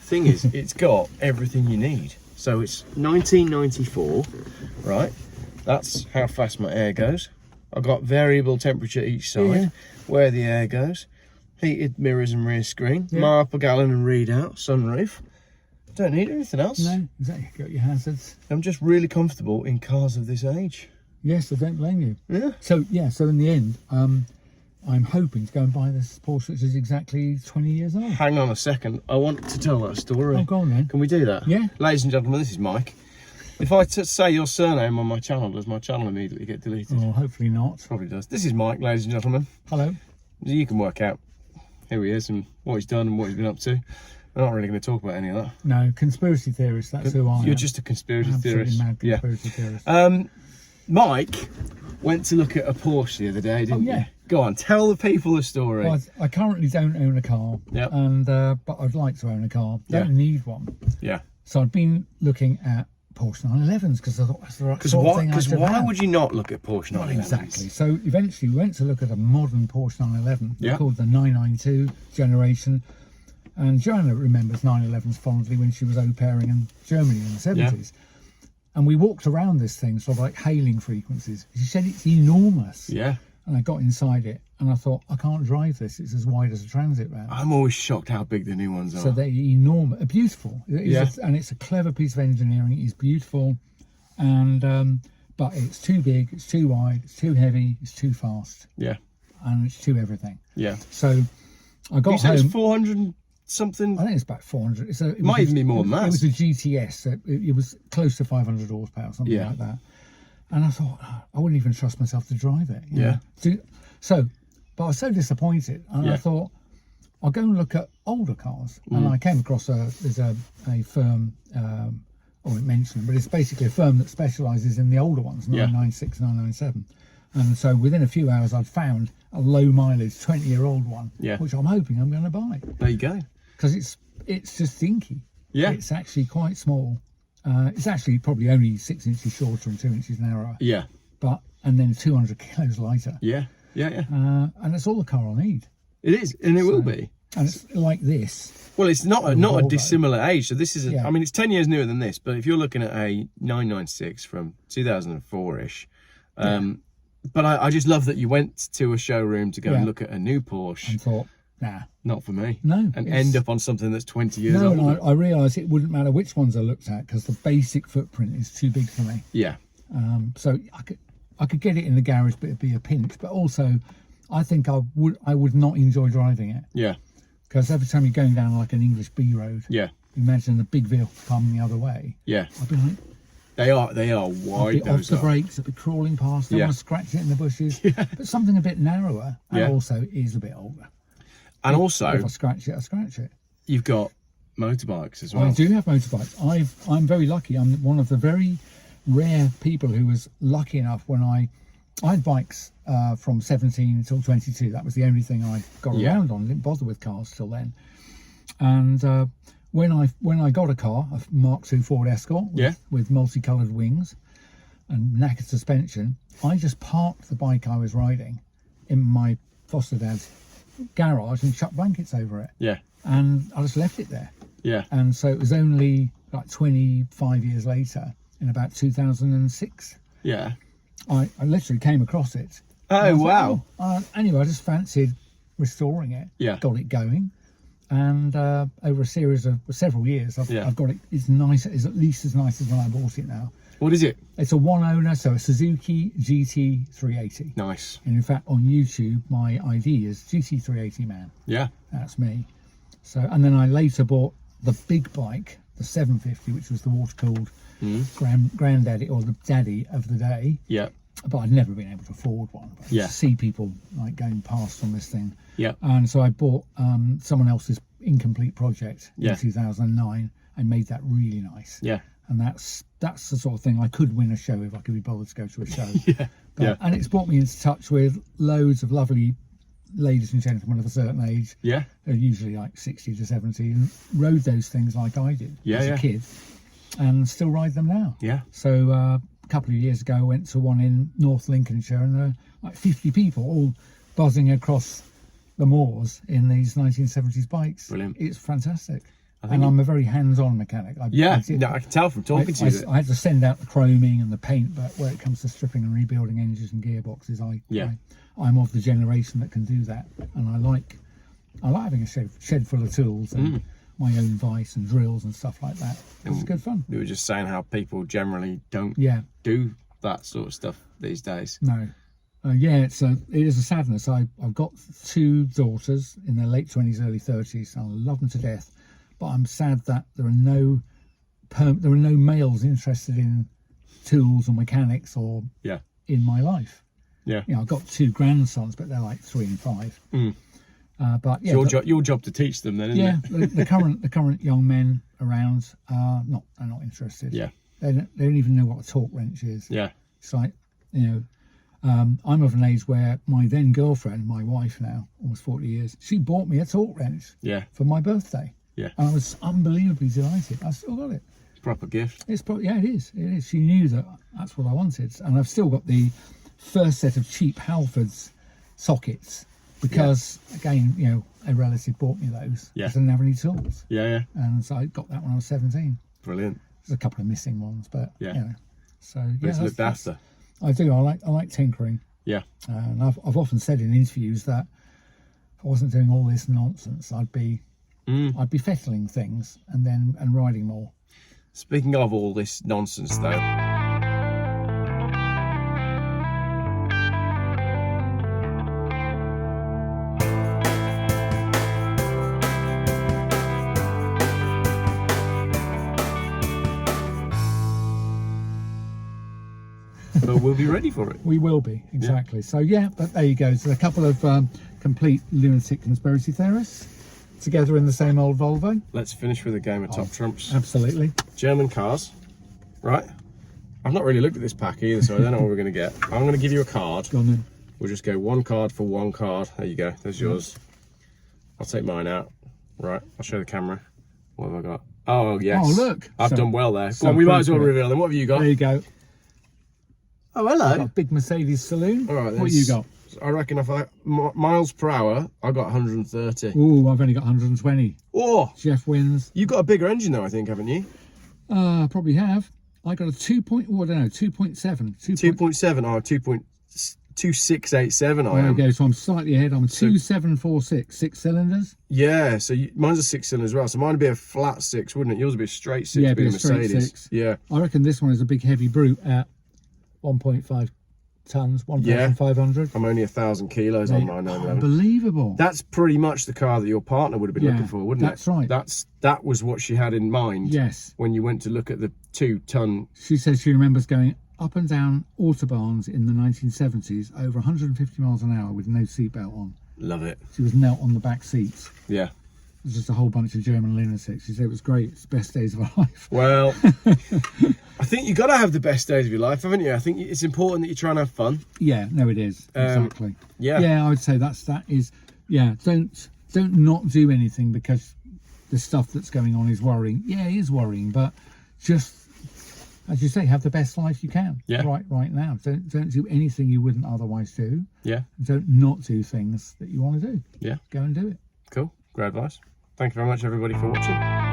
thing is, it's got everything you need. So it's 1994, right? That's how fast my air goes. I've got variable temperature each side, where the air goes, heated mirrors and rear screen, mile per gallon and readout, sunroof. Don't need anything else. No, exactly. Got your hazards. I'm just really comfortable in cars of this age. Yes, I don't blame you. Yeah. So in the end, I'm hoping to go and buy this Porsche, which is exactly 20 years old. Hang on a second. I want to tell that story. Oh, go on then. Can we do that? Yeah. Ladies and gentlemen, this is Mike. If I say your surname on my channel, does my channel immediately get deleted? Oh, hopefully not. Probably does. This is Mike, ladies and gentlemen. Hello. You can work out who he is and what he's done and what he's been up to. We're not really going to talk about any of that. No, conspiracy theorist, that's who I am. You're just a conspiracy theorist. Mad conspiracy theorist. Mike went to look at a Porsche the other day, didn't you? Go on, tell the people the story. Well, I currently don't own a car, and but I'd like to own a car. Don't need one. Yeah. So I've been looking at Porsche 911s because I thought that's the right sort of thing. Because why would you not look at Porsche 911s? Well, exactly. So eventually we went to look at a modern Porsche 911. Yeah. Called the 992 generation. And Joanna remembers 911s fondly when she was au pairing in Germany in the 70s. And we walked around this thing, sort of like hailing frequencies. She said it's enormous. Yeah. And I got inside it and I thought, I can't drive this. It's as wide as a transit van. I'm always shocked how big the new ones are. So they're enormous, beautiful. And it's a clever piece of engineering. It's beautiful. And, but it's too big, it's too wide, it's too heavy, it's too fast. Yeah. And it's too everything. Yeah. So I got you said home. It's 400 something? I think it's about 400. It might even be more than that. It was a GTS, so it was close to 500 horsepower, something like that. And I thought, I wouldn't even trust myself to drive it. You know? But I was so disappointed, and I thought, I'll go and look at older cars. And I came across there's a firm, I won't mention them, but it's basically a firm that specialises in the older ones, 996, 997. And so within a few hours, I'd found a low mileage 20-year-old one, which I'm hoping I'm going to buy. There you go. Because it's just dinky. Yeah. It's actually quite small. It's actually probably only 6 inches shorter and 2 inches narrower. Yeah. And then 200 kilos lighter. Yeah. And it's all the car I need. It is, and it will be. And it's like this. Well, it's not a dissimilar age. So this is, I mean, it's 10 years newer than this. But if you're looking at a 996 from 2004-ish, but I just love that you went to a showroom to go and look at a new Porsche. And thought, nah, not for me. No, and end up on something that's 20 years old. No, I realised it wouldn't matter which ones I looked at because the basic footprint is too big for me. Yeah. So I could get it in the garage, but it'd be a pinch. But also, I think I would not enjoy driving it. Yeah. Because every time you're going down like an English B road, imagine the big vehicle coming the other way. Yeah. I'd be like, they are wide. I'd be off the brakes. I'd be crawling past. I want to scratch it in the bushes. But something a bit narrower, and also is a bit older. And also, if I scratch it, I scratch it. You've got motorbikes as well. I do have motorbikes. I'm very lucky. I'm one of the very rare people who was lucky enough when I had bikes from 17 until 22. That was the only thing I got around on. I didn't bother with cars till then. And when I got a car, a Mark II Ford Escort with multicoloured wings and knackered suspension, I just parked the bike I was riding in my foster dad's garage and chucked blankets over it. Yeah. And I just left it there. Yeah. And so it was only like 25 years later, in about 2006. Yeah. I literally came across it. Oh, wow. Anyway, I just fancied restoring it. Yeah. Got it going. And over a series of several years, I've got it. It's nice. It's at least as nice as when I bought it now. What is it? It's a one owner, so a Suzuki GT380. Nice. And in fact, on YouTube, my ID is GT380 Man. Yeah. That's me. So, and then I later bought the big bike, the 750, which was the water-cooled granddaddy or the daddy of the day. Yeah. But I'd never been able to afford one. But I see people like going past on this thing. Yeah. And so I bought someone else's incomplete project in 2009 and made that really nice. Yeah. And that's the sort of thing I could win a show if I could be bothered to go to a show. And it's brought me into touch with loads of lovely ladies and gentlemen of a certain age. Yeah. They're usually like 60 to 70 and rode those things like I did as a kid and still ride them now. Yeah. So a couple of years ago I went to one in North Lincolnshire and there were like 50 people all buzzing across the moors in these 1970s bikes. Brilliant. It's fantastic. And I'm a very hands-on mechanic. I can tell from talking to you. I had to send out the chroming and the paint, but when it comes to stripping and rebuilding engines and gearboxes, I'm of the generation that can do that, and I like having a shed full of tools and my own vise and drills and stuff like that. It's good fun. We were just saying how people generally don't do that sort of stuff these days. No. It is a sadness. I've got 2 daughters in their late 20s, early 30s, and I love them to death. But I'm sad that there are no males interested in tools or mechanics or in my life. Yeah. I've got 2 grandsons, but they're like 3 and 5. But yeah, it's your job to teach them then, isn't it? the current young men around are not interested. Yeah. They don't even know what a torque wrench is. Yeah. It's like, I'm of an age where my then girlfriend, my wife now, almost 40 years, she bought me a torque wrench for my birthday. Yeah. And I was unbelievably delighted. I still got it. Proper gift. It is. She knew that's what I wanted. And I've still got the first set of cheap Halfords sockets because, again, a relative bought me those because I didn't have any tools. Yeah. And so I got that when I was 17. Brilliant. There's a couple of missing ones, but, So, it's looked after. I do. I like tinkering. Yeah. And I've often said in interviews that if I wasn't doing all this nonsense, I'd be fettling things and riding more. Speaking of all this nonsense, though. But we'll be ready for it. We will be, exactly. So but there you go. So a couple of complete lunatic conspiracy theorists together in the same old Volvo. Let's finish with a game of Top Trumps. Absolutely. German cars, right? I've not really looked at this pack either, so I don't know what we're going to get. I'm going to give you a card. Go on then. We'll just go 1 card for 1 card. There you go. There's yours. I'll take mine out. Right. I'll show the camera. What have I got? Oh, yes. Oh, look. I've done well there. Go on, we might as well reveal them. What have you got? There you go. Oh, hello. Got a big Mercedes saloon. All right. What you got? I reckon if miles per hour, I got 130. Ooh, I've only got 120. Oh, Geoff wins. You got a bigger engine though, I think, haven't you? Probably have. I got a 2.7. 2.7. Oh, 2.2687. There you go. So I'm slightly ahead. I'm 2746. 6 cylinders. Yeah. So mine's a 6-cylinder as well. So mine would be a flat 6, wouldn't it? Yours would be a straight 6. Yeah, being be a straight Mercedes. 6. Yeah. I reckon this one is a big heavy brute at 1.5 tons, 1,500. I'm only 1,000 kilos on mine. Unbelievable. That's pretty much the car that your partner would have been looking for, wouldn't it? That's right. That was what she had in mind. Yes. When you went to look at the 2-ton. She says she remembers going up and down autobahns in the 1970s over 150 miles an hour with no seatbelt on. Love it. She was knelt on the back seats. Yeah. It was just a whole bunch of German lunatics. She said it was great. It's the best days of her life. Well, I think you got to have the best days of your life, haven't you? I think it's important that you try and have fun. Yeah, no, it is. Exactly. Yeah, I would say that is. Yeah, don't not do anything because the stuff that's going on is worrying. Yeah, it is worrying, but just as you say, have the best life you can. Yeah. Right now. Don't do anything you wouldn't otherwise do. Yeah. Don't not do things that you want to do. Yeah. Go and do it. Cool. Great advice. Thank you very much, everybody, for watching.